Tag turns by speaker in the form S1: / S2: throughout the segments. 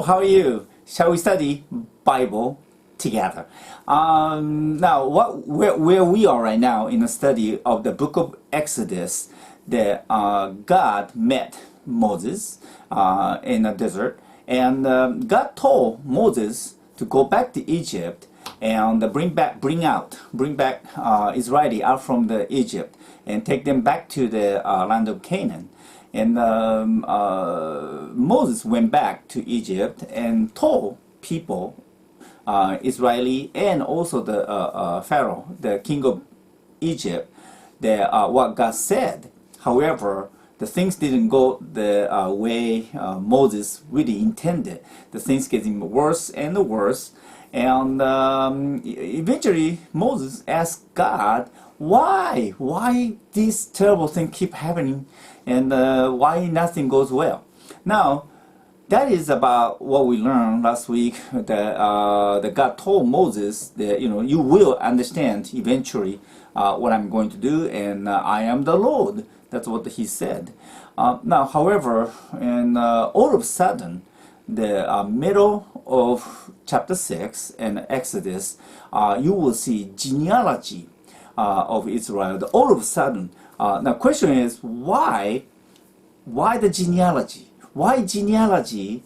S1: how are you? Shall we study Bible together? Now, where we are right now in the study of the book of Exodus, that God met Moses in the desert, and God told Moses to go back to Egypt and bring back Israeli out from the Egypt and take them back to the land of Canaan. And Moses went back to Egypt and told people, Israeli and also the Pharaoh, the king of Egypt, that what God said. However, the things didn't go the way Moses really intended. The things getting worse and worse. And eventually Moses asked God, why this terrible thing keep happening, and why nothing goes well? Now, that is about what we learned last week, that God told Moses that, you will understand eventually what I'm going to do, and I am the Lord. That's what he said. Now, however, and all of a sudden, the middle of chapter 6 and Exodus, you will see genealogy of Israel. All of a sudden, now question is, why the genealogy? Why genealogy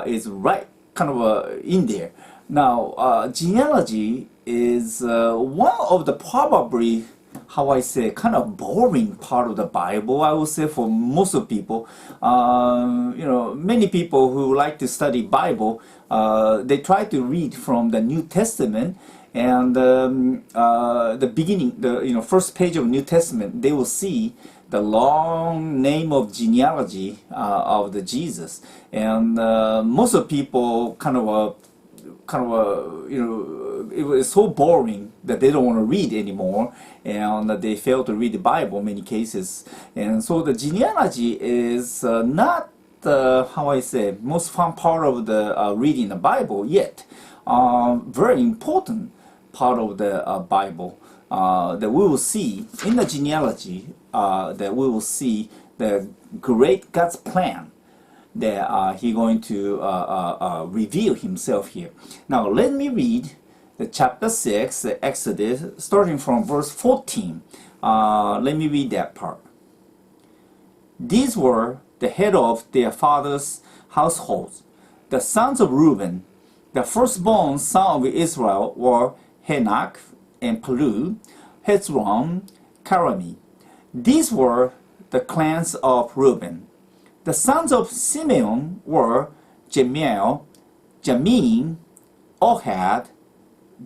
S1: is right kind of in there? Now, genealogy is one of the probably, how I say, kind of boring part of the Bible, I would say, for most of people. Many people who like to study Bible, they try to read from the New Testament, and the beginning, the first page of New Testament, they will see the long name of genealogy of the Jesus, and most of people it was so boring that they don't want to read anymore, and they fail to read the Bible in many cases. And so the genealogy is not the, how I say, most fun part of the reading the Bible, yet very important part of the Bible that we will see in the genealogy, that we will see the great God's plan that He's going to reveal himself here. Now let me read the chapter 6, the Exodus, starting from verse 14. Let me read that part. These were the head of their fathers' households. The sons of Reuben, the firstborn son of Israel, were Hanok and Palu, Hezron, Carmi. These were the clans of Reuben. The sons of Simeon were Jemiel, Jamin, Ohad,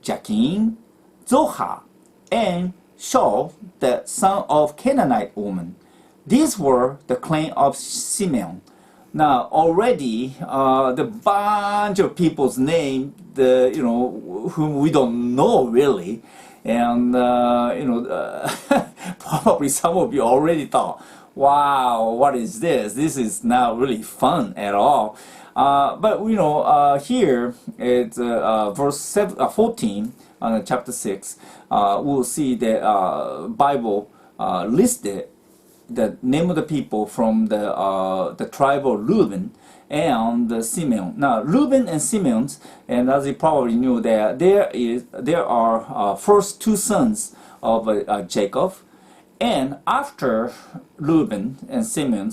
S1: Jakin, Zohar, and Shaul, the son of Canaanite woman. These were the clan of Simeon. Now already the bunch of people's name, whom we don't know really, and probably some of you already thought, wow, what is this? This is not really fun at all. But here it's verse 14 on chapter 6. We'll see that Bible listed the name of the people from the tribe of Reuben and Simeon. Now Reuben and Simeon, and as you probably knew, there are first two sons of Jacob. And after Reuben and Simeon,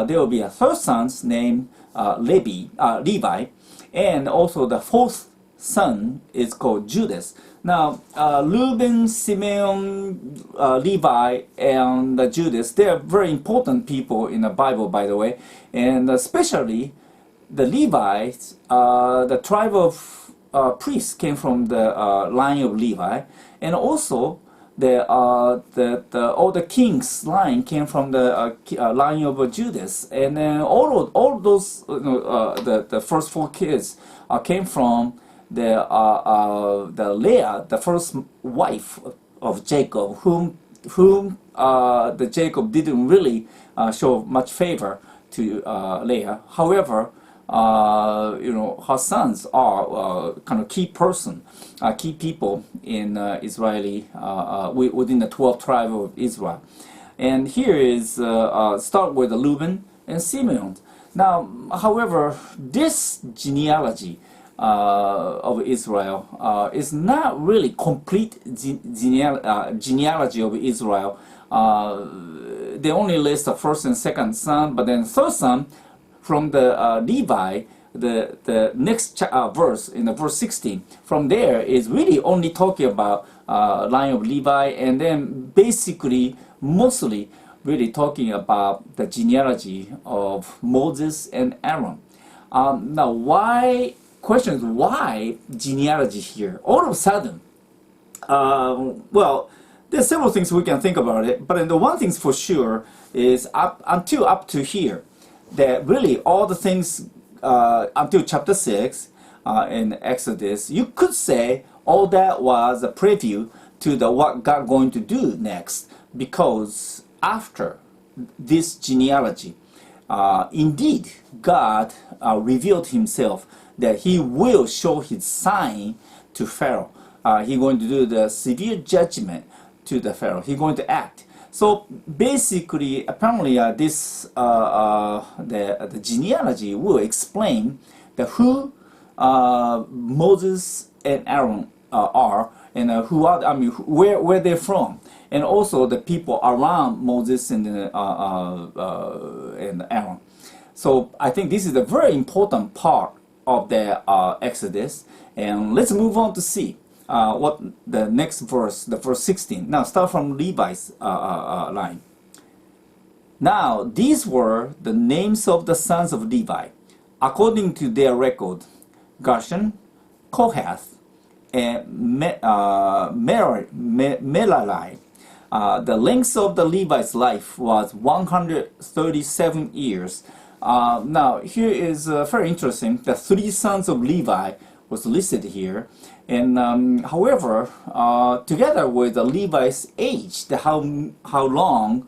S1: there will be a third son named Levi, and also the fourth son is called Judas. Now, Reuben, Simeon, Levi, and Judas, they are very important people in the Bible, by the way, and especially the Levites, the tribe of priests came from the line of Levi, and also all the king's line came from the line of Judas, and then all those the first four kids came from the Leah, the first wife of Jacob, whom the Jacob didn't really show much favor to Leah. However, her sons are kind of key people in Israeli within the 12 tribe of Israel. And here is start with Reuben and Simeon. Now, however, this genealogy of Israel is not really complete genealogy of Israel. They only list the first and second son, but then third son from the Levi, the next verse, in the verse 16, from there is really only talking about line of Levi, and then basically mostly really talking about the genealogy of Moses and Aaron. Now, question is why genealogy here? All of a sudden, well, there's several things we can think about it, but the one thing for sure is up to here, that really all the things until chapter 6 in Exodus, you could say all that was a preview to what God going to do next, because after this genealogy, indeed God revealed himself that he will show his sign to Pharaoh. He's going to do the severe judgment to the Pharaoh. He's going to act. So basically, apparently, the genealogy will explain who Moses and Aaron are, and who are, where they're from, and also the people around Moses and Aaron. So I think this is a very important part of the Exodus, and let's move on to see what the next verse, the verse 16. Now start from Levi's line. Now these were the names of the sons of Levi, according to their record: Gershon, Kohath, and Merari. The length of the Levi's life was 137 years. Now here is very interesting. The three sons of Levi was listed here, and however, together with the Levi's age, how long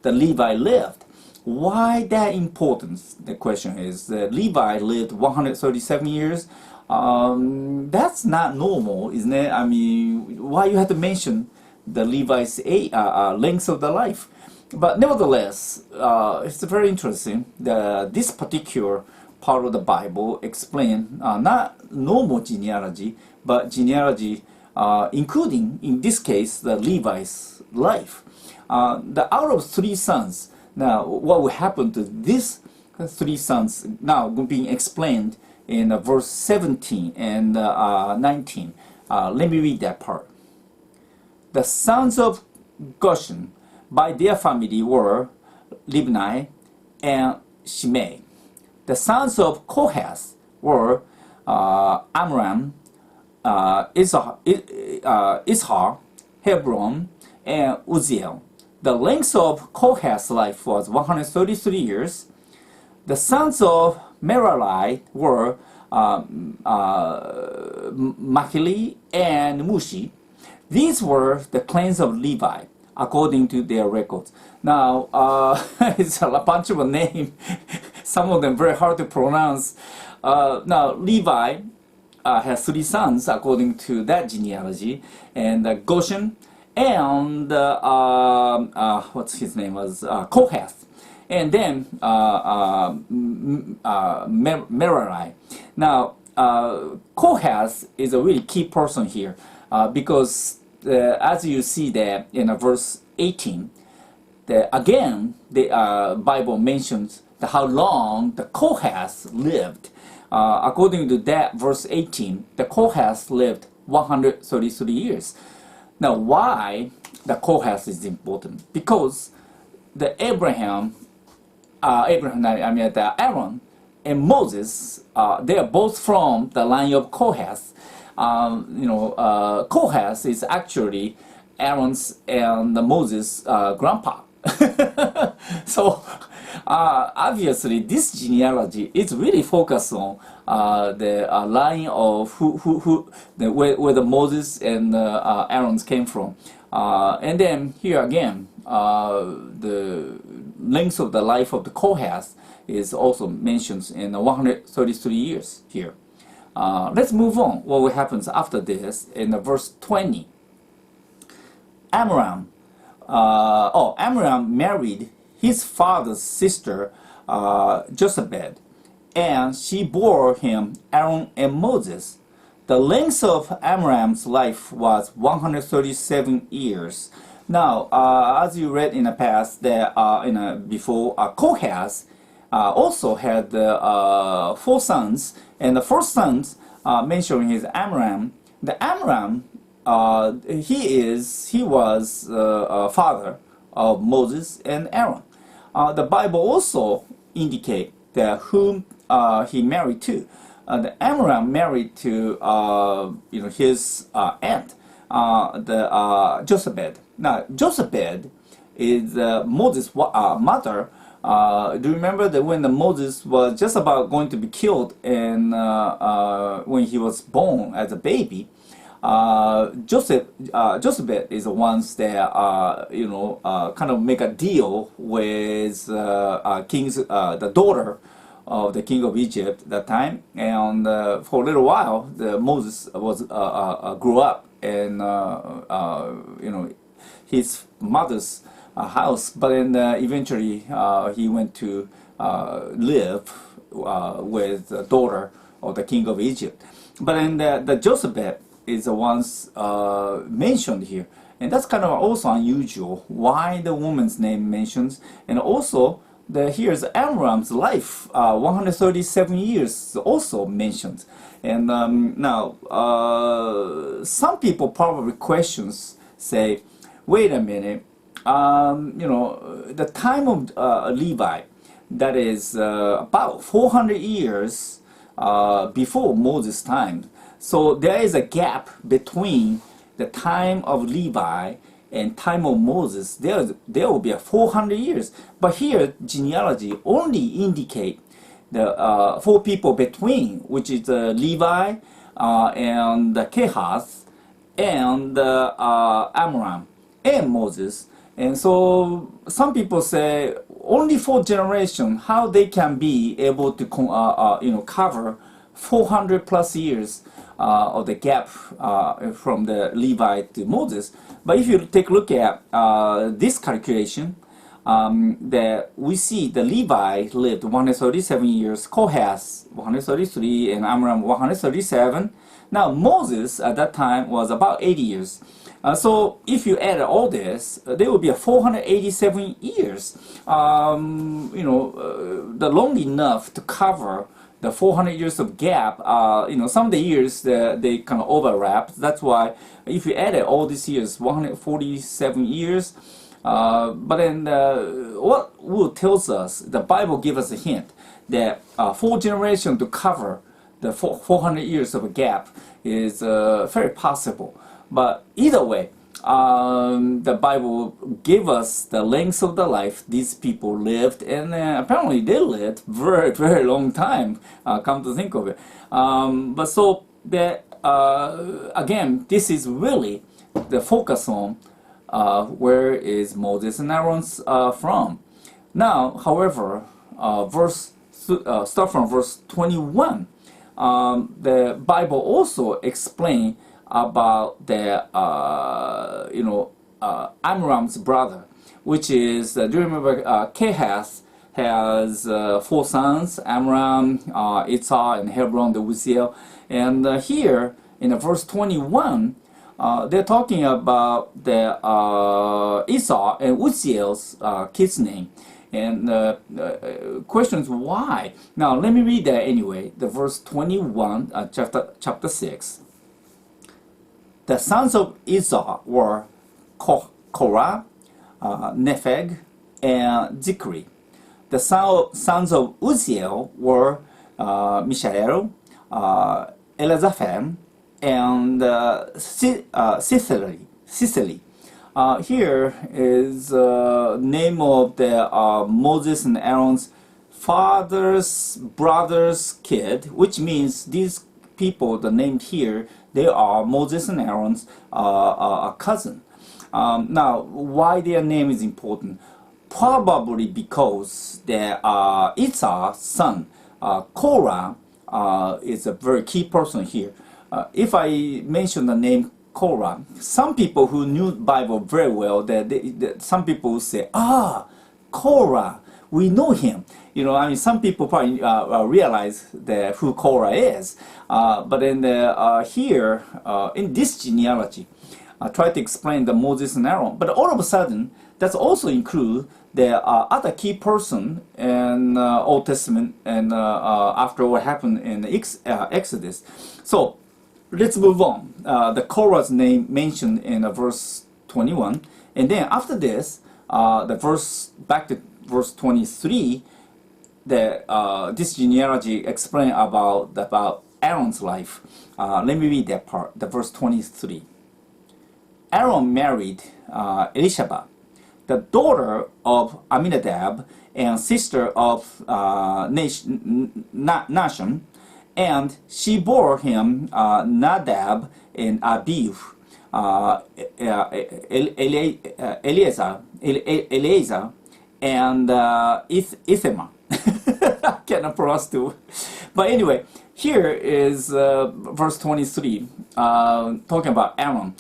S1: the Levi lived. Why that importance? The question is, Levi lived 137 years. That's not normal, isn't it? I mean, why you have to mention the Levi's length of the life? But nevertheless, it's very interesting. This particular part of the Bible explain not normal genealogy, but genealogy including, in this case, the Levi's life. The out of three sons, now what will happen to these three sons now being explained in verse 17 and 19. Let me read that part. The sons of Gershon by their family were Libni and Shimei. The sons of Kohath were Amram, Ishar, Hebron, and Uzziel. The length of Kohath's life was 133 years. The sons of Merari were Machili and Mushi. These were the clans of Levi, according to their records. Now, it's a bunch of names, some of them very hard to pronounce. Now, Levi has three sons, according to that genealogy, and Goshen, and what's his name was Kohath, and then Merari. Now, Kohath is a really key person here because as you see there in verse 18, again the Bible mentions how long the Kohath lived. According to that verse 18, the Kohath lived 133 years. Now, why the Kohath is important? Because the Aaron and Moses, they are both from the line of Kohath. Kohath is actually Aaron's and Moses' grandpa. So obviously, this genealogy is really focused on the line of where the Moses and Aaron's came from, and then here again, the length of the life of the Kohath is also mentioned in 133 years here. Let's move on. What happens after this in verse 20? Amram married his father's sister Jochebed, and she bore him Aaron and Moses. The length of Amram's life was 137 years. Now, as you read in the past, that before Kohath also had four sons, and the first son mentioned is Amram. The Amram, he was father of Moses and Aaron. The Bible also indicate that whom he married to. The Amram married to his aunt, the Jochebed. Now Jochebed is Moses' mother. Do you remember that when Moses was just about going to be killed, and when he was born as a baby, Jochebed is the ones that kind of make a deal with the daughter of the king of Egypt at that time, and for a little while, Moses was grew up in his mother's house, but then eventually he went to live with the daughter of the king of Egypt. But then the Jochebed is the ones mentioned here, and that's kind of also unusual. Why the woman's name mentions, and also here's Amram's life, 137 years also mentioned. And now some people probably questions say, wait a minute, the time of Levi, that is about 400 years before Moses' time. So there is a gap between the time of Levi and time of Moses. There will be 400 years. But here, genealogy only indicate the four people between, which is Levi and Kehath and Amram and Moses. And so some people say only 4 generations, how they can be able to cover 400 plus years of the gap from the Levi to Moses. But if you take a look at this calculation, that we see the Levi lived 137 years, Kohath 133, and Amram 137. Now Moses at that time was about 80 years. So if you add all this, there will be 487 years. The long enough to cover the 400 years of gap. Some of the years they kind of overlap. That's why if you add all these years, 147 years. But then what will tells us, the Bible gives us a hint that 4 generations to cover the 400 years of a gap is very possible. But either way, the Bible gave us the length of the life these people lived, and apparently they lived very, very long time, come to think of it. But so that, again, this is really the focus on where is Moses and Aaron's from. Now, however, start from verse 21. The Bible also explains about the Amram's brother, which is do you remember Kehath has 4 sons, Amram, Itzah, and Hebron, the Uziel. And here in verse 21, they're talking about the Esau and Uziel's kid's name. And questions why. Now let me read that anyway. The verse 21, chapter 6. The sons of Esau were Korah, Nepheg, and Zikri. The sons of Uziel were Mishael, Elizaphan, and Sicily. Here is the name of the Moses and Aaron's father's brother's kid, which means these people, the named here, they are Moses and Aaron's cousin. Now, why their name is important? Probably because the Esau's son, Korah, is a very key person here. If I mention the name Korah, some people who knew the Bible very well, some people will say, Korah, we know him. I mean, some people probably realize who Korah is, but in here in this genealogy, I try to explain the Moses and Aaron. But all of a sudden, that's also include the other key person in Old Testament and after what happened in Exodus. So let's move on. The Korah's name mentioned in verse 21, and then after this, back to verse 23. This genealogy explain about Aaron's life. Let me read that part, the verse 23. Aaron married Elisheba, the daughter of Aminadab and sister of Nashon, and she bore him Nadab and Abihu, Eleazar, and Ithamar. I cannot pronounce too. But anyway, here is verse 23, talking about Aaron.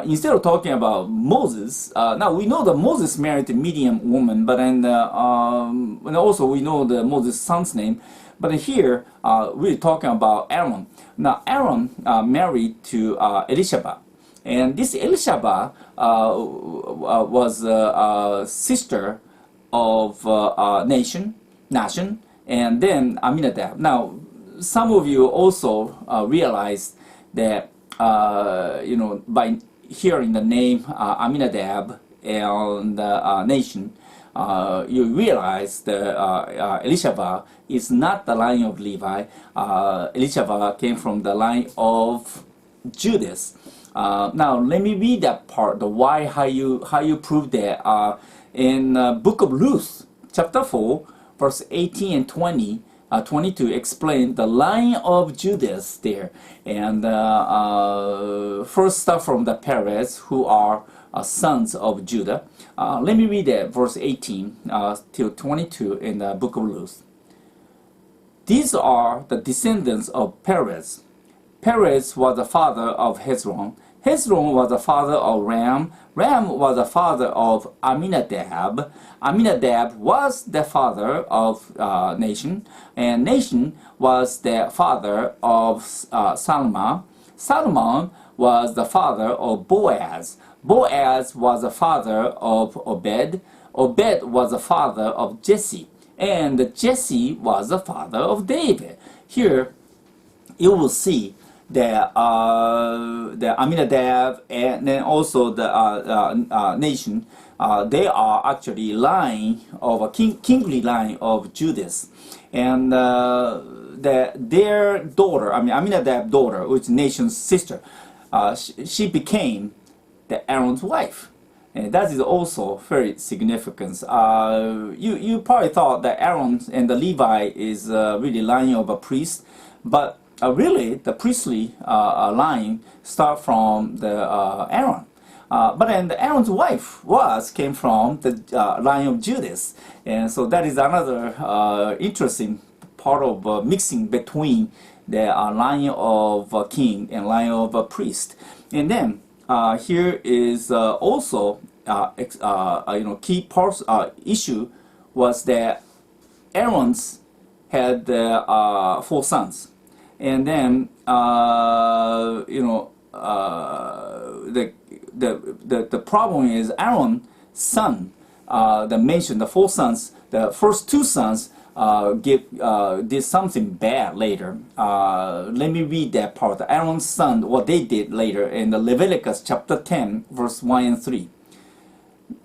S1: Instead of talking about Moses, now we know that Moses married a Midian woman, but and also we know the Moses' son's name. But here we're talking about Aaron. Now Aaron married to Elisheba, and this Elisheba was sister of Nashon, and then Aminadab. Now, some of you also realize that by hearing the name Aminadab and Nashon, you realize that Elisheba is not the line of Levi. Elisheba came from the line of Judas. Now, let me read that part. The why, how you prove that in Book of Ruth, chapter 4, verse 18 and 22 explain the line of Judas there. And first start from the Perez, who are sons of Judah. Let me read that, verse 18 till 22 in the Book of Ruth. These are the descendants of Perez. Perez was the father of Hezron. Hezron was the father of Ram. Ram was the father of Aminadab. Aminadab was the father of Nashon. And Nashon was the father of Salmon. Salmon was the father of Boaz. Boaz was the father of Obed. Obed was the father of Jesse. And Jesse was the father of David. Here you will see the Aminadab and then also the Nashon, they are actually line of a kingly line of Judas, and their daughter, Aminadab's daughter, which is Nashon's sister, she became the Aaron's wife, and that is also very significant. You probably thought that Aaron and the Levi is really line of a priest, but really, the priestly line start from the Aaron, but then the Aaron's wife came from the line of Judas, and so that is another interesting part of mixing between the line of king and line of priest. And then here is also key part issue was that Aaron's had 4 sons. And then the problem is Aaron's son. The 4 sons. The first 2 sons did something bad later. Let me read that part. Aaron's son, what they did later in the Leviticus chapter 10, verse 1 and 3.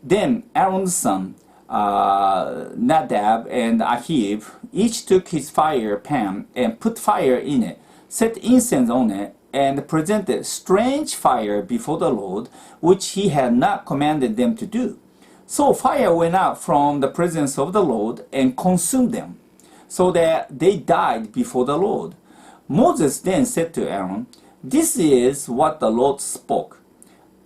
S1: Then Aaron's son, Nadab and Ahiv, each took his fire pan and put fire in it, set incense on it, and presented strange fire before the Lord, which he had not commanded them to do. So fire went out from the presence of the Lord and consumed them, so that they died before the Lord. Moses then said to Aaron, "This is what the Lord spoke.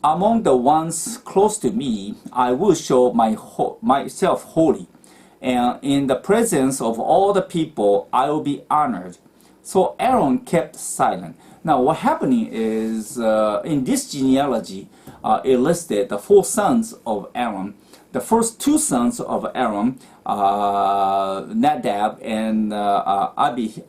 S1: Among the ones close to me, I will show myself holy, and in the presence of all the people, I will be honored." So Aaron kept silent. Now, what happening is in this genealogy, it listed the 4 sons of Aaron. the first two sons of Aaron, Nadab and Abi,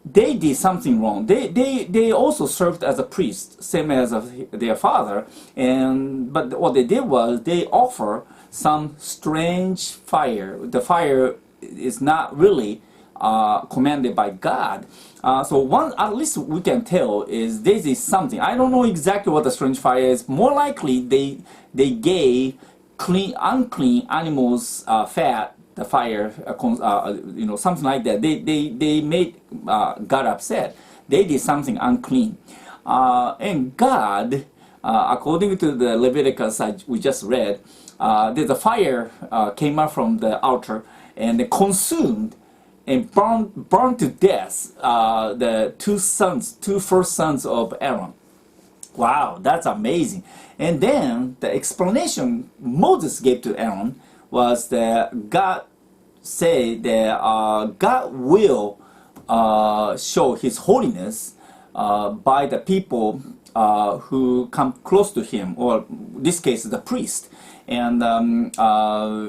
S1: they did something wrong. They also served as a priest, same as their father. But what they did was they offer some strange fire. The fire is not really commanded by God. So one, at least we can tell, is this is something. I don't know exactly what the strange fire is. More likely, they gave unclean animals fat, the fire, something like that. They made God upset. They did something unclean, and God, according to the Leviticus we just read, the fire came out from the altar and it consumed and burned to death the two first sons of Aaron. Wow, that's amazing. And then the explanation Moses gave to Aaron was that God said that God will show His holiness by the people who come close to Him, or in this case, the priest. And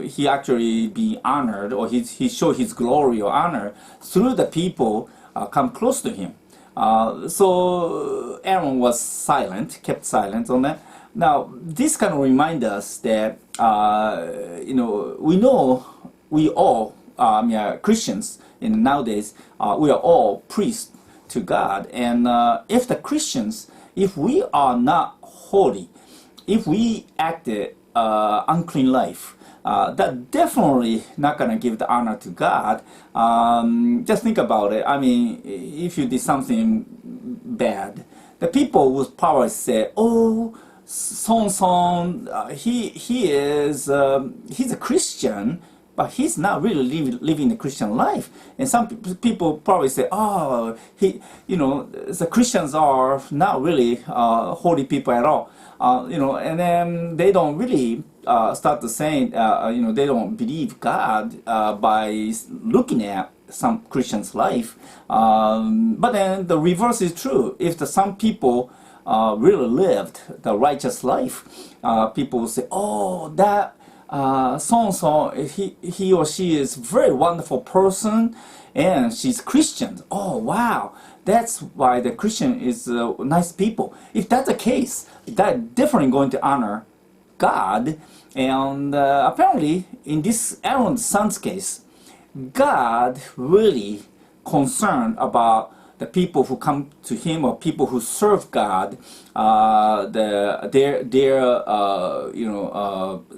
S1: he actually be honored, or he show His glory or honor through the people come close to Him. So Aaron was silent, kept silent on that. Now, this kind of reminds us that, we all, Christians nowadays, we are all priests to God. And if the Christians, if we are not holy, if we acted unclean life, that definitely not going to give the honor to God. Just think about it. I mean, if you did something bad, the people would probably say, "Oh, he's a Christian, but he's not really living the Christian life." And some people probably say, "Oh, the Christians are not really holy people at all." And then they don't really start to say, they don't believe God by looking at some Christian's life. But then the reverse is true. If some people really lived the righteous life, people will say, "Oh, that so-and-so, he or she is a very wonderful person, and she's Christian. Oh, wow. That's why the Christian is nice people." If that's the case, that definitely going to honor God. And apparently, in this Aaron's son's case, God really concerned about the people who come to Him, or people who serve God,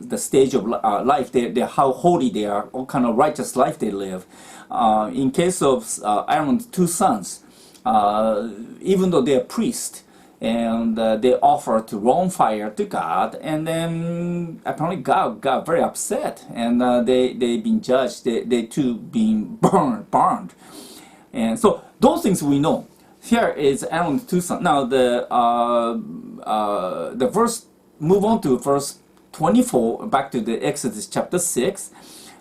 S1: the stage of life, how holy they are, what kind of righteous life they live. In case of Aaron's two sons, even though they are priests, and they offer to wrong fire to God, and then apparently God got very upset, and they been judged. They too being burned, and so those things we know. Here is Aaron's two sons. Now the verse, move on to verse 24, back to the Exodus chapter 6.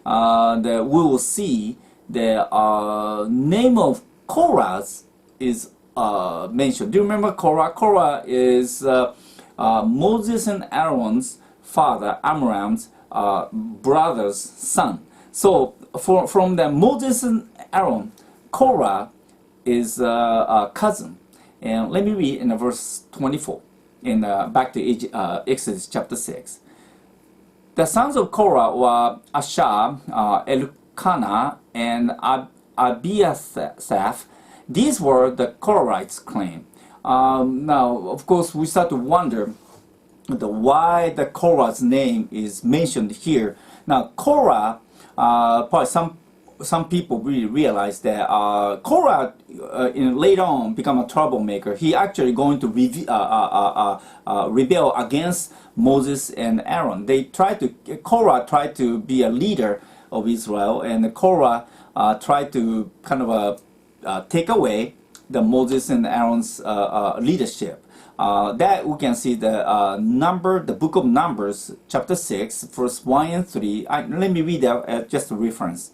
S1: We will see the name of Korah is mentioned. Do you remember Korah? Korah is Moses and Aaron's father, Amram's brother's son. So from the Moses and Aaron, Korah is a cousin. And let me read in verse 24, back to Exodus chapter 6. The sons of Korah were Asher, Elkanah, and Abiasaph. These were the Korahites' clan. Now, of course, we start to wonder why the Korah's name is mentioned here. Now, Korah, probably some people really realize that Korah later on become a troublemaker. He actually going to rebel against Moses and Aaron. Korah tried to be a leader of Israel, and Korah tried to kind of take away the Moses and Aaron's leadership. That we can see the book of Numbers, chapter 6, verse 1 and 3. Let me read that just a reference.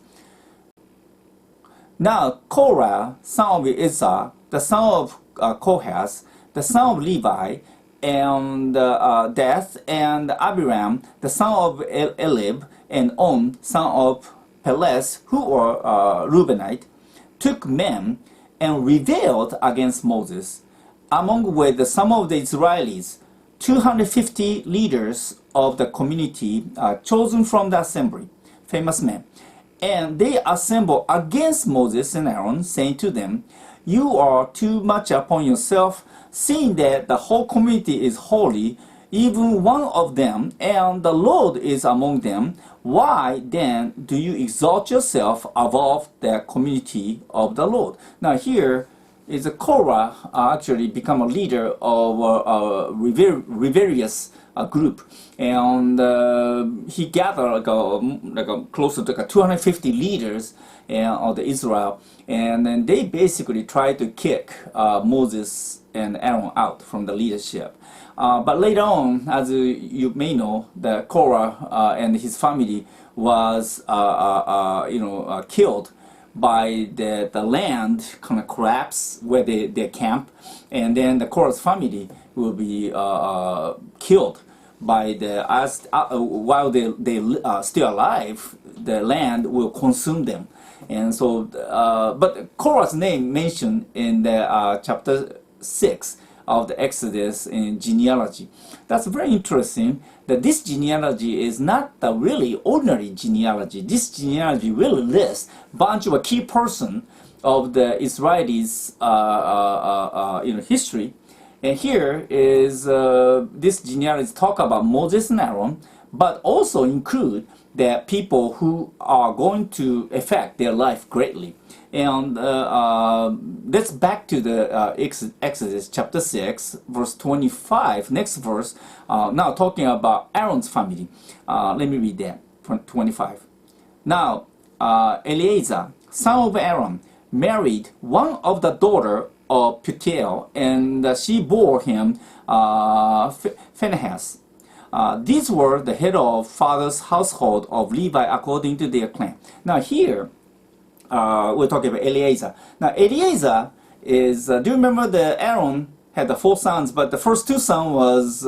S1: Now Korah, son of Izhar, the son of Kohath, the son of Levi, and Death, and Abiram, the son of Elib, and On, son of Peles, who were Reubenite, took men and rebelled against Moses. Among with some of the Israelis, 250 leaders of the community chosen from the assembly, famous men. And they assembled against Moses and Aaron, saying to them, "You are too much upon yourself, seeing that the whole community is holy, even one of them, and the Lord is among them. Why then do you exalt yourself above the community of the Lord?" Now here is a Korah actually become a leader of a rebellious group, and he gathered close to 250 leaders of the Israel, and then they basically tried to kick Moses and Aaron out from the leadership. But later on, as you may know, the Korah and his family was killed by the land kind of collapse where they camp, and then the Korah's family will be killed by while they still alive. The land will consume them, and so but Korah's name mentioned in the chapter 6 of the Exodus in genealogy. That's very interesting that this genealogy is not the really ordinary genealogy. This genealogy really lists a bunch of key person of the Israelis history. And here is this genealogy talk about Moses and Aaron, but also include the people who are going to affect their life greatly. And let's back to the Exodus chapter 6, verse 25. Next verse, now talking about Aaron's family. Let me read that, 25. Now, Eleazar, son of Aaron, married one of the daughter of Putiel, and she bore him Phinehas. These were the head of father's household of Levi according to their clan. Now here, we're talking about Eleazar. Now Eleazar is, do you remember the Aaron had the 4 sons, but the first 2 sons was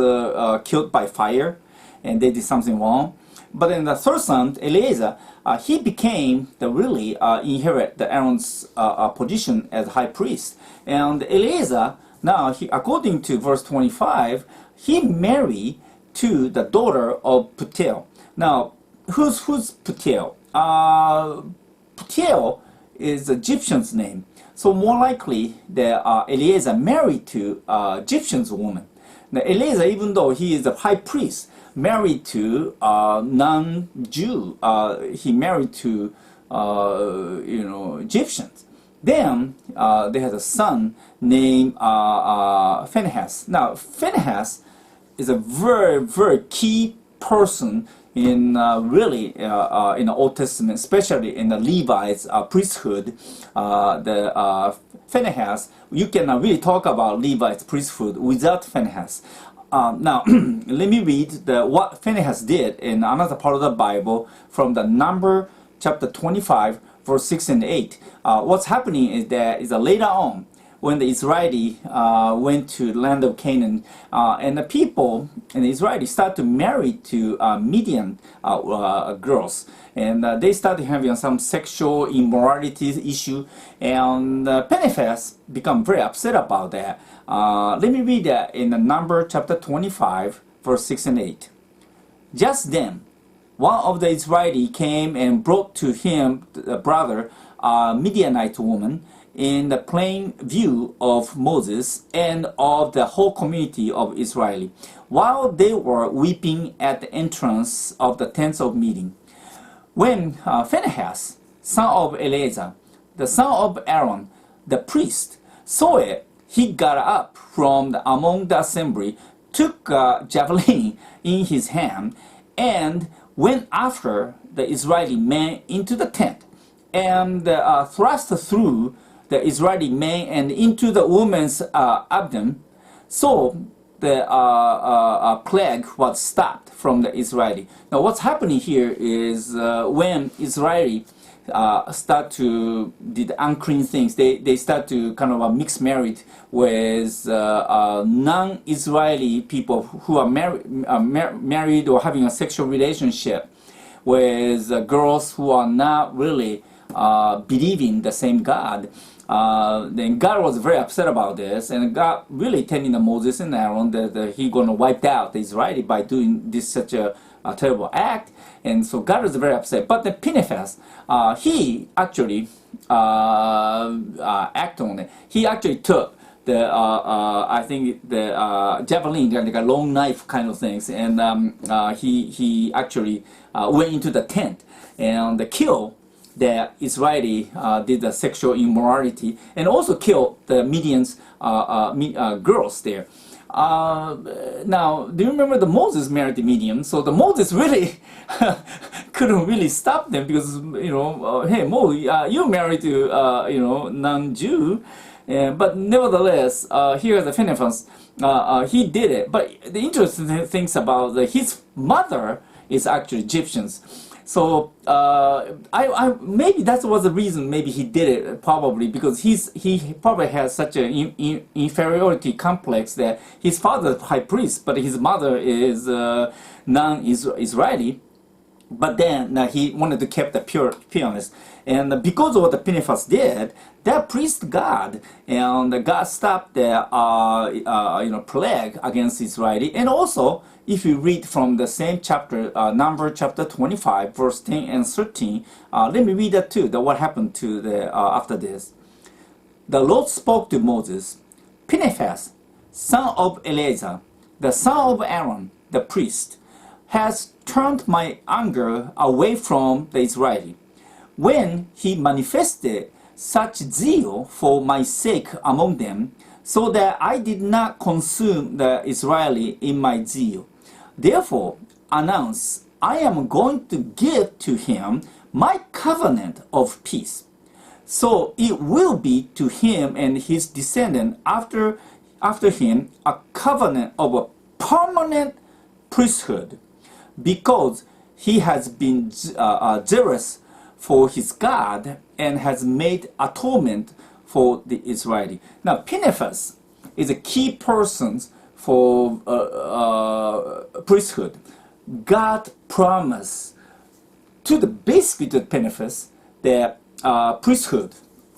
S1: killed by fire, and they did something wrong. But then the third son, Eleazar, he became the really inherit the Aaron's position as high priest. And Eleazar, now according to verse 25, he married to the daughter of Putiel. Now, who's Putiel? Putiel is the Egyptian's name. So more likely that Eleazar married to Egyptian's woman. Now Eleazar, even though he is a high priest, married to non-Jew. He married to Egyptians. Then they had a son named Phinehas. Now Phinehas is a very, very key person in really in the Old Testament, especially in the Levites priesthood. The Phinehas, you cannot really talk about Levites priesthood without Phinehas. Now, let me read what Phinehas did in another part of the Bible from the Number chapter 25, verse 6 and 8. What's happening is that later on, when the Israeli went to the land of Canaan, and the people and the Israelis started to marry to Midian girls, and they started having some sexual immorality issue, and Phinehas become very upset about that. Let me read that in the Number chapter 25, verse 6 and 8. Just then, one of the Israelis came and brought to him a brother, a Midianite woman, in the plain view of Moses and of the whole community of Israel, while they were weeping at the entrance of the tents of meeting. When Phinehas, son of Eleazar, the son of Aaron, the priest, saw it, he got up from among the assembly, took a javelin in his hand, and went after the Israeli men into the tent, and thrust through the Israeli man and into the woman's abdomen. So the plague was stopped from the Israeli. Now what's happening here is when Israeli start to did unclean things. They start to kind of mix married with non-Israeli people who are married or having a sexual relationship with girls who are not really believing the same God. Then God was very upset about this, and God really telling Moses and Aaron that He gonna wipe out the Israeli by doing this such a terrible act. And so God was very upset. But the Pinchas, he actually acted on it. He actually took the I think the javelin, like a long knife kind of things, and he actually went into the tent and killed the Israeli did the sexual immorality, and also killed the Midian's girls there. Now, do you remember the Moses married the Midian? So the Moses really couldn't really stop them because hey Moses, you married to non-Jew, but nevertheless, here the Phinehas, he did it. But the interesting things about his mother is actually Egyptians. So I maybe that was the reason. Maybe he did it probably because he probably has such an inferiority complex that his father is high priest, but his mother is non-Israeli. But then he wanted to keep the pureness, and because of what the Pinchas did, that pleased God, and God stopped the plague against Israeli. And also, if you read from the same chapter, Numbers chapter 25, verse 10 and 13, let me read that too. That what happened to the after this. The Lord spoke to Moses, Pinchas, son of Eleazar, the son of Aaron, the priest, has turned my anger away from the Israeli, when he manifested such zeal for my sake among them, so that I did not consume the Israeli in my zeal. Therefore, announce, I am going to give to him my covenant of peace. So it will be to him and his descendant after him a covenant of a permanent priesthood, because he has been zealous for his God and has made atonement for the Israeli. Now, Pinchas is a key person for priesthood. God promised to basically to Pinchas the priesthood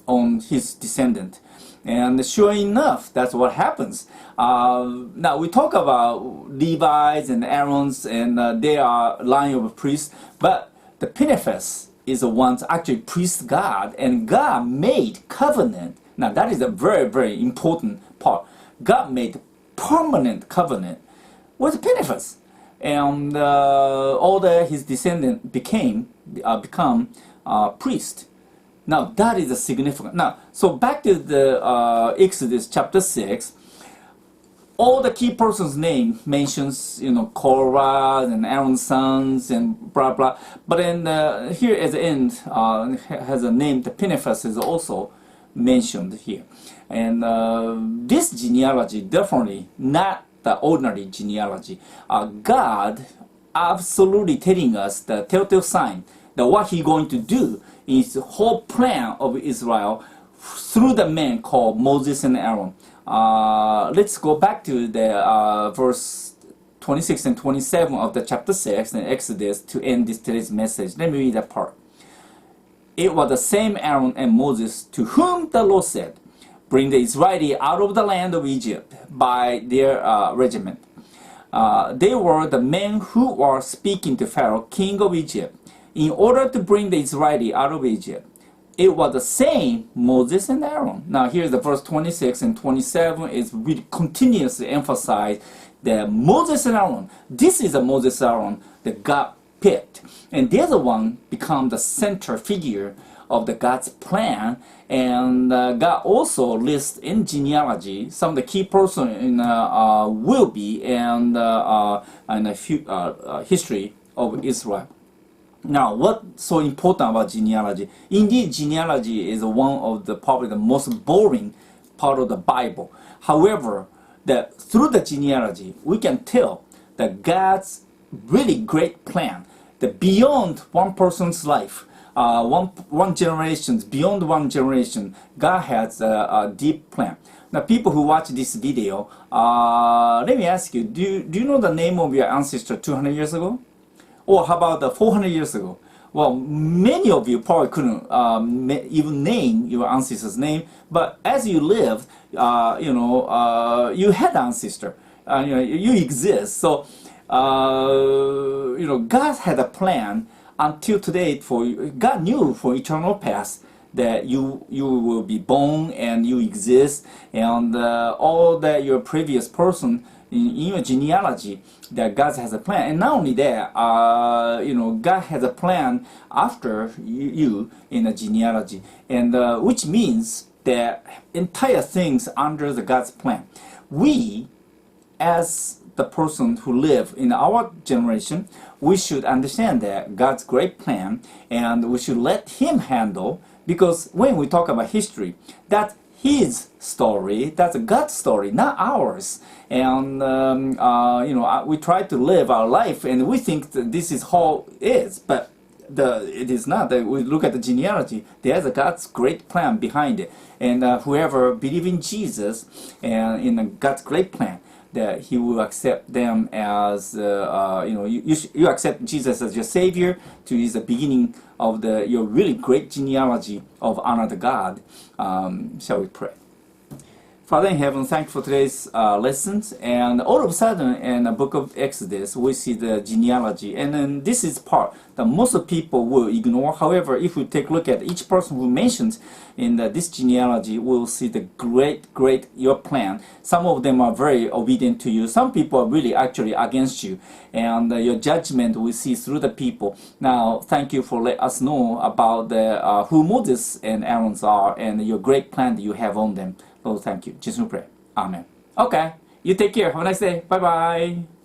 S1: on his descendant. And sure enough, that's what happens. Now we talk about Levites and Aaron's, and they are line of priests, but the Pinchas is the ones actually priest God, and God made covenant. Now that is a very, very important part. God made permanent covenant with Pinchas, and all his descendants become priest. Now that is a significant. Now, so back to the Exodus chapter 6, all the key persons' name mentions, Korah and Aaron's sons and blah blah. But then here at the end has a name. The Pinchas is also mentioned here, and this genealogy definitely not the ordinary genealogy. God absolutely telling us the telltale sign that what He going to do is the whole plan of Israel through the men called Moses and Aaron. Let's go back to the verse 26 and 27 of the chapter 6 in Exodus to end today's message. Let me read that part. It was the same Aaron and Moses to whom the Lord said, bring the Israeli out of the land of Egypt by their regiment. They were the men who were speaking to Pharaoh, king of Egypt, in order to bring the Israeli out of Egypt. It was the same Moses and Aaron. Now here's the verse 26 and 27 is really continuously emphasize that Moses and Aaron, this is a Moses and Aaron that God picked. And the other one become the center figure of the God's plan. And God also lists in genealogy some of the key person in will be and history of Israel. Now, what's so important about genealogy? Indeed, genealogy is one of the probably the most boring part of the Bible. However, that through the genealogy, we can tell that God's really great plan, that beyond one person's life, one generation, beyond one generation, God has a deep plan. Now, people who watch this video, let me ask you, do you know the name of your ancestor 200 years ago? Or how about the 400 years ago? Well, many of you probably couldn't even name your ancestor's name, but as you lived, you had ancestor, you exist. So, God had a plan until today for you. God knew for eternal past that you will be born and you exist, and all that your previous person in your genealogy, that God has a plan. And not only that, God has a plan after you in the genealogy, and which means that entire things under the God's plan. We, as the person who live in our generation, we should understand that God's great plan, and we should let Him handle. Because when we talk about history, that's His story, that's God's story, not ours. And we try to live our life, and we think that this is how it is, but it is not. We look at the genealogy. There's a God's great plan behind it, and whoever believes in Jesus and in God's great plan, that He will accept them as you accept Jesus as your Savior. To is the beginning of your really great genealogy of honor to God. Shall we pray? Father in heaven, thank you for today's lessons. And all of a sudden, in the book of Exodus, we see the genealogy. And then this is part that most people will ignore. However, if we take a look at each person who mentions in this genealogy, we'll see the great your plan. Some of them are very obedient to you. Some people are really actually against you. And your judgment we see through the people. Now, thank you for letting us know about who Moses and Aaron are and your great plan that you have on them. Lord, thank you. Jesus, we pray. Amen. Okay. You take care. Have a nice day. Bye-bye.